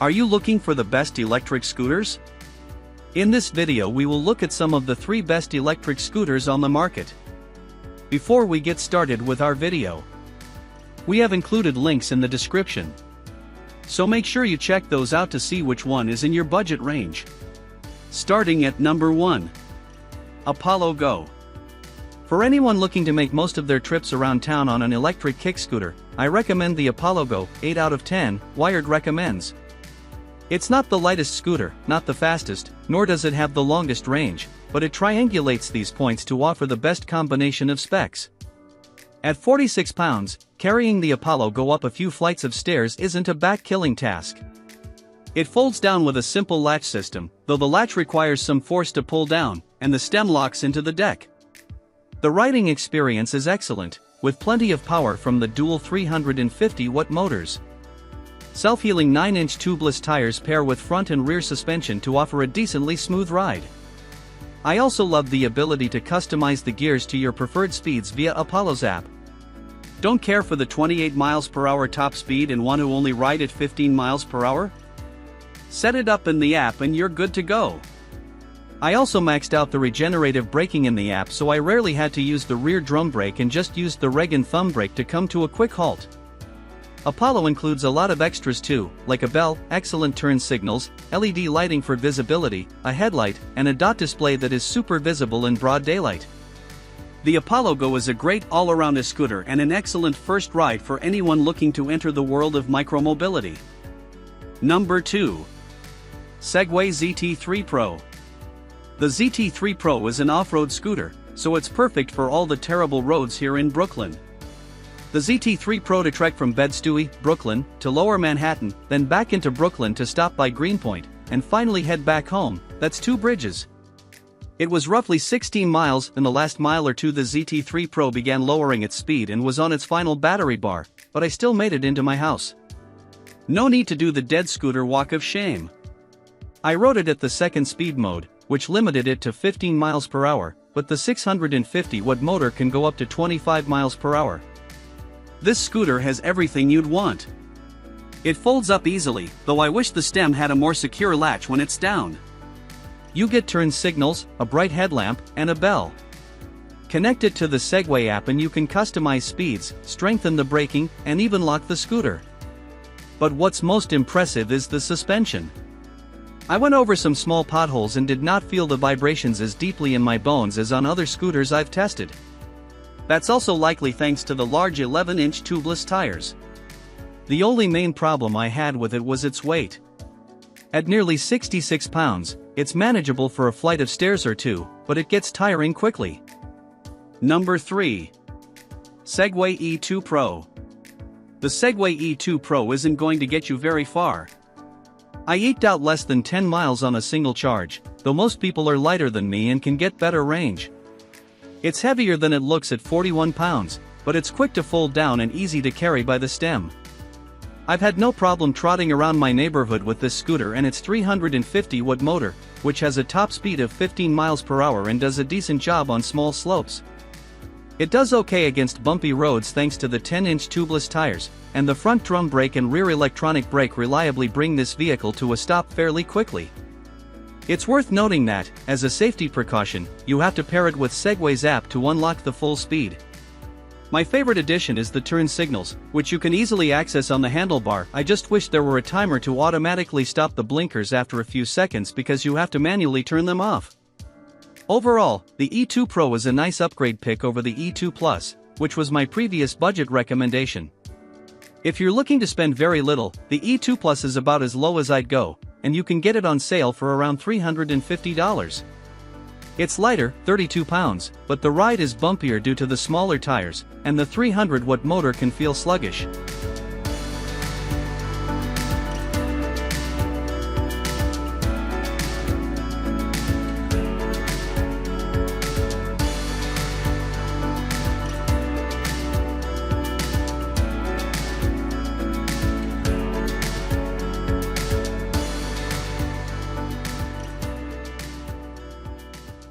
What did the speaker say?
Are you looking for the best electric scooters? In this video we will look at some of the 3 best electric scooters on the market. Before we get started with our video, we have included links in the description, so make sure you check those out to see which one is in your budget range. Starting at number 1. Apollo Go. For anyone looking to make most of their trips around town on an electric kick scooter, I recommend the Apollo Go. 8 out of 10, Wired recommends. It's not the lightest scooter, not the fastest, nor does it have the longest range, but it triangulates these points to offer the best combination of specs. At 46 pounds, carrying the Apollo Go up a few flights of stairs isn't a back-killing task. It folds down with a simple latch system, though the latch requires some force to pull down, and the stem locks into the deck. The riding experience is excellent, with plenty of power from the dual 350-watt motors. Self-healing 9-inch tubeless tires pair with front and rear suspension to offer a decently smooth ride. I also love the ability to customize the gears to your preferred speeds via Apollo's app. Don't care for the 28 miles per hour top speed and want to only ride at 15 miles per hour? Set it up in the app and you're good to go. I also maxed out the regenerative braking in the app, so I rarely had to use the rear drum brake and just used the reg and thumb brake to come to a quick halt. Apollo includes a lot of extras too, like a bell, excellent turn signals, LED lighting for visibility, a headlight, and a dot display that is super visible in broad daylight. The Apollo Go is a great all-around scooter and an excellent first ride for anyone looking to enter the world of micromobility. Number 2. Segway ZT3 Pro. The ZT3 Pro is an off-road scooter, so it's perfect for all the terrible roads here in Brooklyn. The ZT3 Pro to trek from Bed-Stuy, Brooklyn, to Lower Manhattan, then back into Brooklyn to stop by Greenpoint, and finally head back home. That's 2 bridges. It was roughly 16 miles. In the last mile or two the ZT3 Pro began lowering its speed and was on its final battery bar, but I still made it into my house. No need to do the dead scooter walk of shame. I rode it at the second speed mode, which limited it to 15 miles per hour, but the 650-watt motor can go up to 25 miles per hour. This scooter has everything you'd want. It folds up easily, though I wish the stem had a more secure latch when it's down. You get turn signals, a bright headlamp, and a bell. Connect it to the Segway app and you can customize speeds, strengthen the braking, and even lock the scooter. But what's most impressive is the suspension. I went over some small potholes and did not feel the vibrations as deeply in my bones as on other scooters I've tested. That's also likely thanks to the large 11-inch tubeless tires. The only main problem I had with it was its weight. At nearly 66 pounds, it's manageable for a flight of stairs or two, but it gets tiring quickly. Number 3. Segway E2 Pro. The Segway E2 Pro isn't going to get you very far. I eked out less than 10 miles on a single charge, though most people are lighter than me and can get better range. It's heavier than it looks at 41 pounds, but it's quick to fold down and easy to carry by the stem. I've had no problem trotting around my neighborhood with this scooter and its 350-watt motor, which has a top speed of 15 miles per hour and does a decent job on small slopes. It does okay against bumpy roads thanks to the 10-inch tubeless tires, and the front drum brake and rear electronic brake reliably bring this vehicle to a stop fairly quickly. It's worth noting that, as a safety precaution, you have to pair it with Segway's app to unlock the full speed. My favorite addition is the turn signals, which you can easily access on the handlebar. I just wish there were a timer to automatically stop the blinkers after a few seconds because you have to manually turn them off. Overall, the E2 Pro is a nice upgrade pick over the E2 Plus, which was my previous budget recommendation. If you're looking to spend very little, the E2 Plus is about as low as I'd go, and you can get it on sale for around $350. It's lighter, 32 pounds, but the ride is bumpier due to the smaller tires, and the 300-watt motor can feel sluggish.